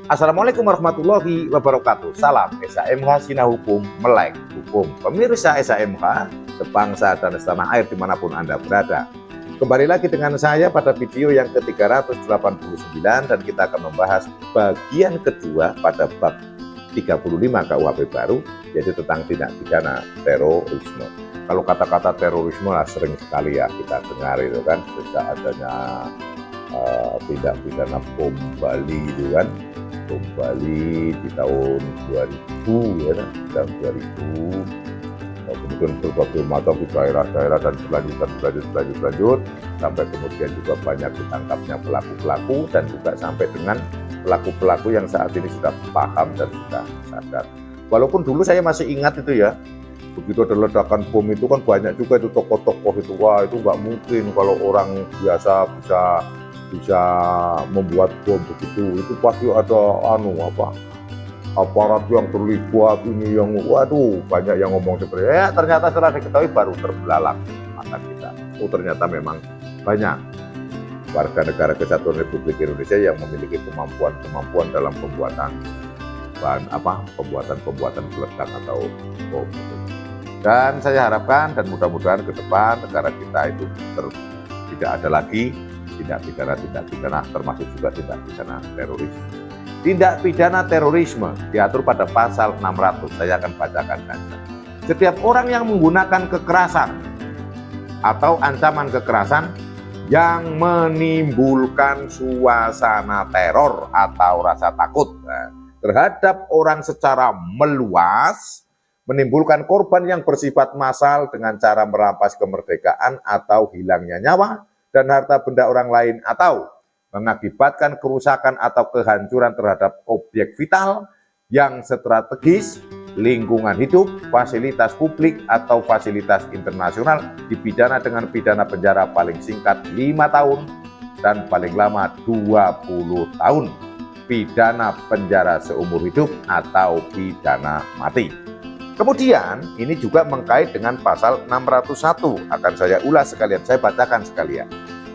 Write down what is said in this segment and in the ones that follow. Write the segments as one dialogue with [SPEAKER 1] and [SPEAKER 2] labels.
[SPEAKER 1] Assalamualaikum warahmatullahi wabarakatuh. Salam SHMH Sina Hukum, Melek Hukum. Pemirsa SHMH sebangsa dan setanah air dimanapun Anda berada. Kembali lagi dengan saya pada video yang ke-389 dan kita akan membahas bagian kedua pada bab 35 KUHP baru, yaitu tentang tindak pidana terorisme. Kalau kata-kata terorisme lah sering sekali ya kita dengar itu kan, sejak adanya tindak pidana bom Bali itu kan, bom Bali di tahun 2000 ya, tahun 2000, kemudian berbagai macam di daerah-daerah dan berlanjut sampai kemudian juga banyak ditangkapnya pelaku-pelaku dan juga sampai dengan pelaku-pelaku yang saat ini sudah paham dan sudah sadar. Walaupun dulu saya masih ingat itu ya, begitu ada ledakan bom itu kan banyak juga itu tokoh-tokoh itu, wah itu nggak mungkin kalau orang biasa bisa membuat bom begitu, itu pasti ada aparat yang terlibat ini yang waduh, banyak yang ngomong seperti ya. Ternyata setelah diketahui baru terbelalak mata kita, oh ternyata memang banyak warga negara Kesatuan Republik Indonesia yang memiliki kemampuan dalam pembuatan peledak atau bom. Dan saya harapkan dan mudah-mudahan ke depan negara kita itu tidak ada lagi tindak pidana termasuk juga tindak pidana terorisme. Tindak pidana terorisme diatur pada pasal 600. Saya akan bacakan saja. Setiap orang yang menggunakan kekerasan atau ancaman kekerasan yang menimbulkan suasana teror atau rasa takut terhadap orang secara meluas, menimbulkan korban yang bersifat massal dengan cara merampas kemerdekaan atau hilangnya nyawa dan harta benda orang lain, atau mengakibatkan kerusakan atau kehancuran terhadap objek vital yang strategis, lingkungan hidup, fasilitas publik atau fasilitas internasional, dipidana dengan pidana penjara paling singkat 5 tahun dan paling lama 20 tahun, pidana penjara seumur hidup atau pidana mati. Kemudian ini juga mengkait dengan pasal 601, akan saya ulas sekalian, saya bacakan sekalian.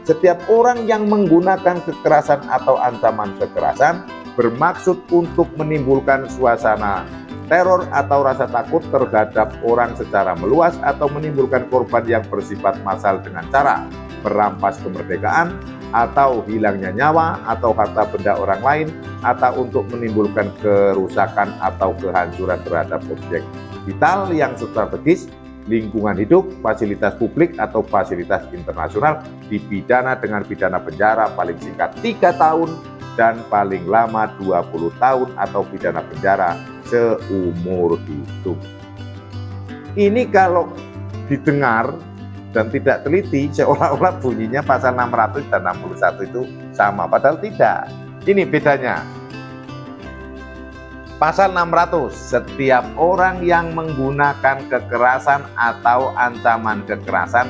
[SPEAKER 1] Setiap orang yang menggunakan kekerasan atau ancaman kekerasan bermaksud untuk menimbulkan suasana teror atau rasa takut terhadap orang secara meluas atau menimbulkan korban yang bersifat massal dengan cara merampas kemerdekaan atau hilangnya nyawa atau harta benda orang lain, atau untuk menimbulkan kerusakan atau kehancuran terhadap objek vital yang strategis, lingkungan hidup, fasilitas publik atau fasilitas internasional, dipidana dengan pidana penjara paling singkat 3 tahun dan paling lama 20 tahun atau pidana penjara seumur hidup. Ini kalau didengar dan tidak teliti seolah-olah bunyinya pasal 600 dan 61 itu sama, padahal tidak. Ini bedanya. Pasal 600, setiap orang yang menggunakan kekerasan atau ancaman kekerasan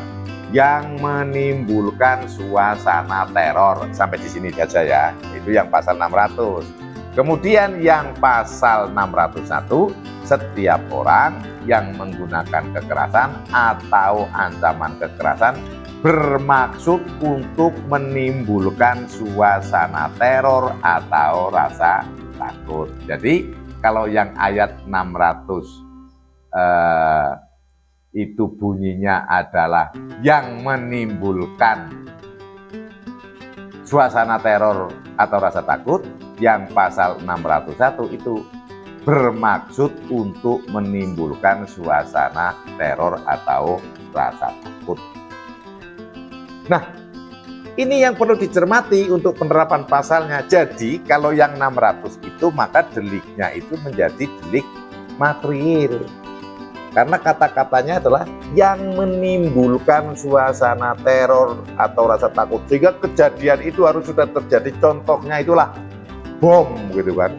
[SPEAKER 1] yang menimbulkan suasana teror. Sampai di sini saja ya, itu yang pasal 600. Kemudian yang pasal 601, setiap orang yang menggunakan kekerasan atau ancaman kekerasan bermaksud untuk menimbulkan suasana teror atau rasa takut. Jadi kalau yang ayat 600 itu bunyinya adalah yang menimbulkan suasana teror atau rasa takut, yang pasal 601 itu bermaksud untuk menimbulkan suasana teror atau rasa takut. Nah, ini yang perlu dicermati untuk penerapan pasalnya. Jadi kalau yang 600 itu maka deliknya itu menjadi delik material. Karena kata-katanya adalah yang menimbulkan suasana teror atau rasa takut. Sehingga kejadian itu harus sudah terjadi. Contohnya itulah bom gitu kan.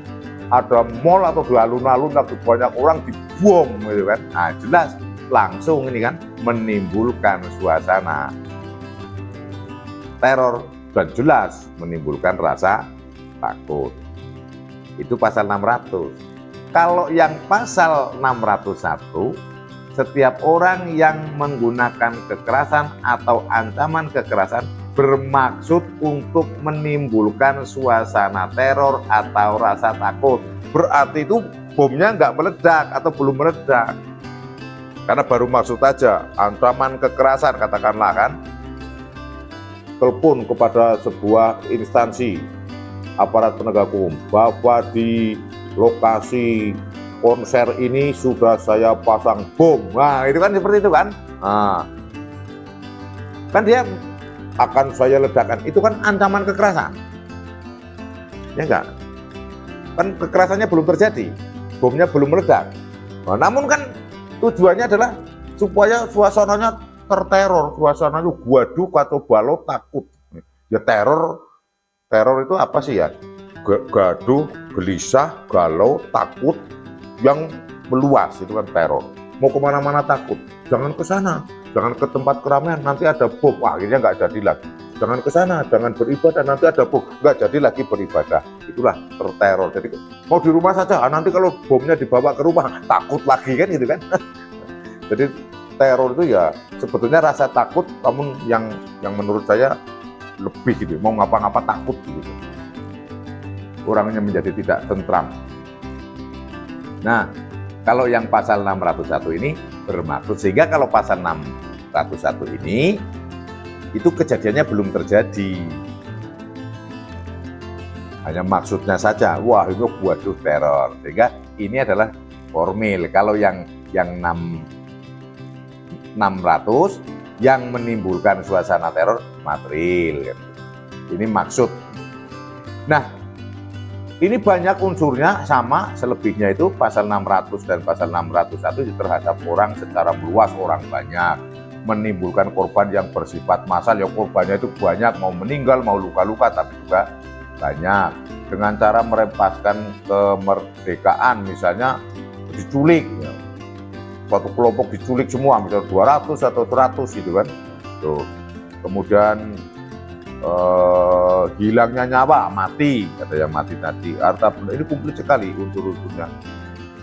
[SPEAKER 1] Ada mall atau di alun-alun lagi banyak orang dibom gitu kan. Nah jelas langsung ini kan menimbulkan suasana teror dan jelas menimbulkan rasa takut. Itu pasal 600. Kalau yang pasal 601, setiap orang yang menggunakan kekerasan atau ancaman kekerasan bermaksud untuk menimbulkan suasana teror atau rasa takut. Berarti itu bomnya nggak meledak atau belum meledak. Karena baru maksud aja, ancaman kekerasan katakanlah kan, telepon kepada sebuah instansi aparat penegak hukum bahwa di lokasi konser ini sudah saya pasang bom. Nah itu kan seperti itu kan. Nah, kan dia akan saya ledakan, itu kan ancaman kekerasan, ya enggak? Kan kekerasannya belum terjadi, bomnya belum meledak. Nah, namun kan tujuannya adalah supaya suasananya terteror, suasananya gaduh atau balau takut. Ya teror itu apa sih ya? Gaduh, gelisah, galau, takut yang meluas, itu kan teror. Mau kemana-mana takut, jangan ke sana, jangan ke tempat keramaian, nanti ada bom, wah akhirnya nggak jadi lagi. Jangan ke sana, jangan beribadah, nanti ada bom, nggak jadi lagi beribadah. Itulah terteror. Jadi mau di rumah saja, nanti kalau bomnya dibawa ke rumah, takut lagi kan gitu kan. Jadi teror itu ya sebetulnya rasa takut, namun yang menurut saya lebih gitu, mau ngapa-ngapa takut gitu. Orangnya menjadi tidak tentram. Nah, kalau yang pasal 601 ini bermaksud, sehingga kalau pasal 601 ini itu kejadiannya belum terjadi, hanya maksudnya saja, wah itu waduh teror, sehingga ini adalah formil. Kalau yang 600 yang menimbulkan suasana teror material, ini maksud. Nah, ini banyak unsurnya sama, selebihnya itu pasal 600 dan pasal 601 terhadap orang secara meluas, orang banyak, menimbulkan korban yang bersifat massal, ya korbannya itu banyak, mau meninggal, mau luka-luka, tapi juga banyak. Dengan cara merempaskan kemerdekaan, misalnya diculik, ya. Suatu kelompok diculik semua, misalnya 200 atau 100 gitu kan. Tuh. Kemudian hilangnya nyawa, mati, ada yang mati tadi, harta benda, ini komplit sekali unsur-unsurnya.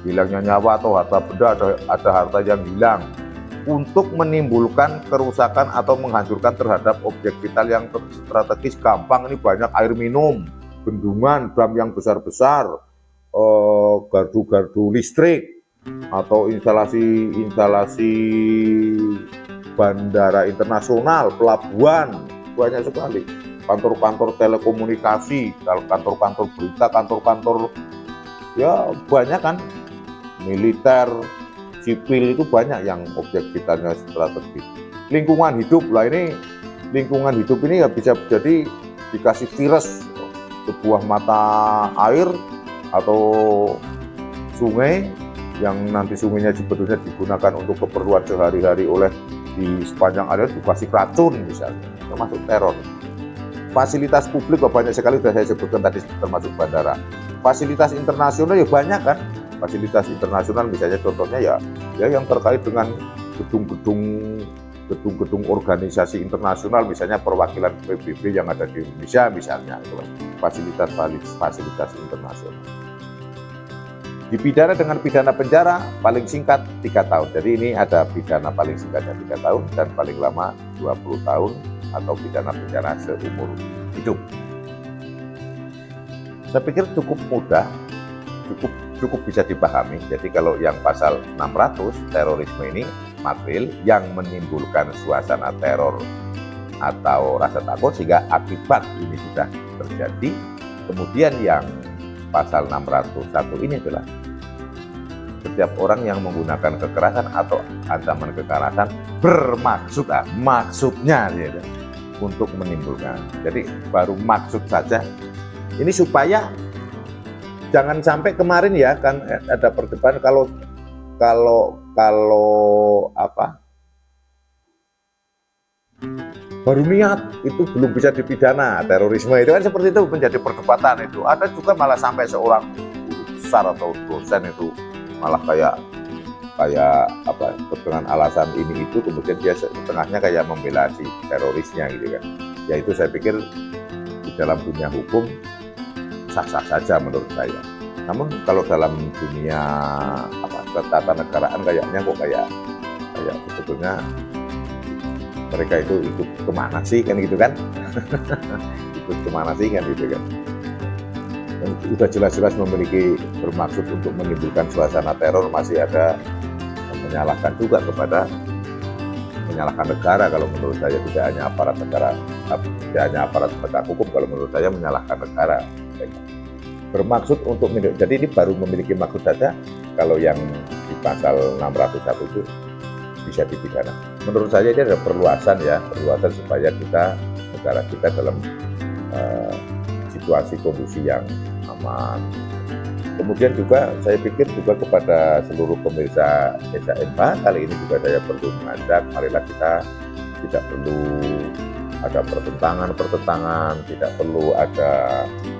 [SPEAKER 1] Hilangnya nyawa atau harta benda, ada harta yang hilang, untuk menimbulkan kerusakan atau menghancurkan terhadap objek vital yang strategis, gampang ini banyak, air minum, bendungan, dam yang besar-besar, gardu-gardu listrik, atau instalasi bandara internasional, pelabuhan, banyak sekali, kantor-kantor telekomunikasi, kantor-kantor berita, kantor-kantor ya banyak kan, militer, sipil, itu banyak yang objek vitalnya strategis. Lingkungan hidup lah, ini lingkungan hidup ini ya bisa jadi dikasih virus, sebuah mata air atau sungai yang nanti sungainya sebetulnya digunakan untuk keperluan sehari-hari oleh di sepanjang area, dikasih racun misalnya, termasuk teror. Fasilitas publik banyak sekali, sudah saya sebutkan tadi, termasuk bandara. Fasilitas internasional ya banyak kan, fasilitas internasional misalnya contohnya ya yang terkait dengan gedung-gedung organisasi internasional, misalnya perwakilan PBB yang ada di Indonesia misalnya, itu fasilitas internasional. Dipidana dengan pidana penjara paling singkat 3 tahun. Jadi ini ada pidana paling singkatnya 3 tahun dan paling lama 20 tahun atau pidana penjara seumur hidup. Saya pikir cukup mudah, cukup bisa dipahami. Jadi kalau yang pasal 600 terorisme ini material yang menimbulkan suasana teror atau rasa takut sehingga akibat ini sudah terjadi. Kemudian yang pasal 601 ini adalah setiap orang yang menggunakan kekerasan atau ancaman kekerasan bermaksud, maksudnya ya, untuk menimbulkan. Jadi baru maksud saja. Ini supaya jangan sampai kemarin ya kan ada perdebatan kalau apa baru niat itu belum bisa dipidana. Terorisme itu kan seperti itu, menjadi perdebatan itu. Ada juga malah sampai seorang guru besar atau dosen itu malah kayak apa, dengan alasan ini itu kemudian dia setengahnya kayak membela si terorisnya gitu kan. Ya itu saya pikir di dalam dunia hukum sah-sah saja menurut saya. Namun kalau dalam dunia apa ketatanegaraan kayaknya kok kayak sebetulnya mereka itu ikut kemana sih kan gitu kan. Ikut kemana sih kan gitu kan. Dan sudah jelas-jelas memiliki bermaksud untuk menimbulkan suasana teror, masih ada menyalahkan juga kepada menyalahkan negara. Kalau menurut saya tidak hanya aparat negara, tidak hanya aparat penegak hukum, kalau menurut saya menyalahkan negara. Bermaksud untuk jadi ini baru memiliki maksud saja. Kalau yang di pasal 601 itu bisa dipidana. Menurut saya ini ada perluasan ya, perluasan supaya negara kita dalam situasi kondisi yang aman. Kemudian juga saya pikir juga kepada seluruh pemirsa SHMH kali ini juga saya perlu mengajak, marilah kita tidak perlu ada pertentangan, tidak perlu ada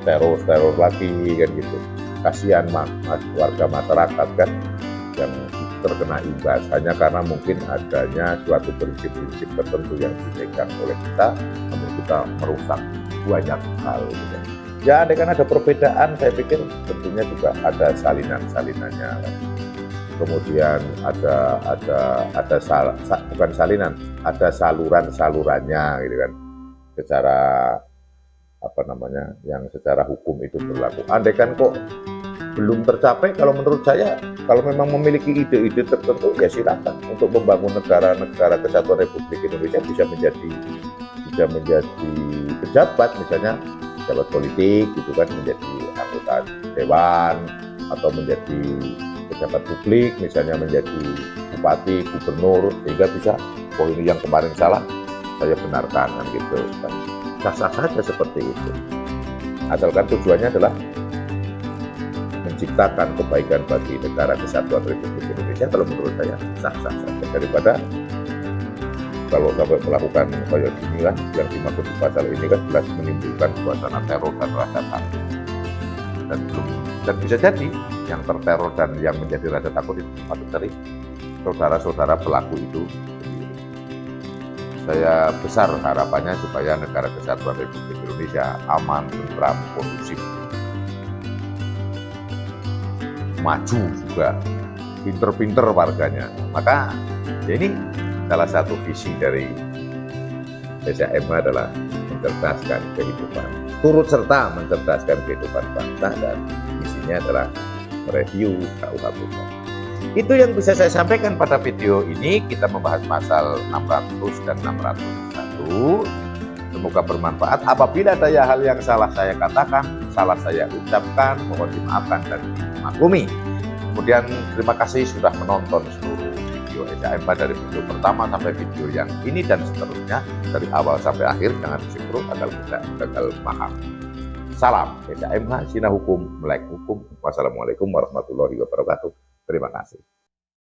[SPEAKER 1] teror lagi kan gitu. Kasihan warga masyarakat kan yang terkena imbas hanya karena mungkin adanya suatu prinsip-prinsip tertentu yang dipegang oleh kita, namun kita merusak banyak hal gitu. Ya, andai kan ada perbedaan, saya pikir tentunya juga ada salinan-salinannya. Kemudian bukan salinan, ada saluran-salurannya gitu kan. Secara yang secara hukum itu berlaku. Andai kan kok belum tercapai, kalau menurut saya, kalau memang memiliki ide-ide tertentu, ya silakan untuk membangun negara kesatuan Republik Indonesia, bisa menjadi pejabat, misalnya pejabat politik gitu kan, menjadi anggota dewan atau menjadi pejabat publik, misalnya menjadi bupati, gubernur, sehingga bisa, oh ini yang kemarin salah, saya benarkan kan gitu. Sah-sah saja seperti itu. Asalkan tujuannya adalah menciptakan kebaikan bagi negara kesatuan Republik Indonesia, kalau menurut saya sah-sah saja. Daripada kalau sampai melakukan kayak gini kan, yang dimaksud di pasal ini kan jelas menimbulkan suasana teror dan rasa takut. Dan bisa jadi yang terteror dan yang menjadi rasa takut itu termasuk dari saudara-saudara pelaku itu. Saya besar harapannya supaya negara kesatuan Republik Indonesia aman, tentram, kondusif, maju juga, pinter-pinter warganya. Maka ya ini salah satu visi dari SHMH adalah mencerdaskan kehidupan, turut serta mencerdaskan kehidupan bangsa, dan visinya adalah mereview KUHP. Itu yang bisa saya sampaikan pada video ini. Kita membahas pasal 600 dan 601. Semoga bermanfaat. Apabila ada hal yang salah saya katakan, salah saya ucapkan, mohon dimaafkan dan dimaklumi. Kemudian terima kasih sudah menonton seluruh video SHMH dari video pertama sampai video yang ini dan seterusnya, dari awal sampai akhir. Jangan disimpul agar tidak gagal paham. Salam SHMH, Sina Hukum, Melek Hukum. Wassalamualaikum warahmatullahi wabarakatuh. Terima kasih.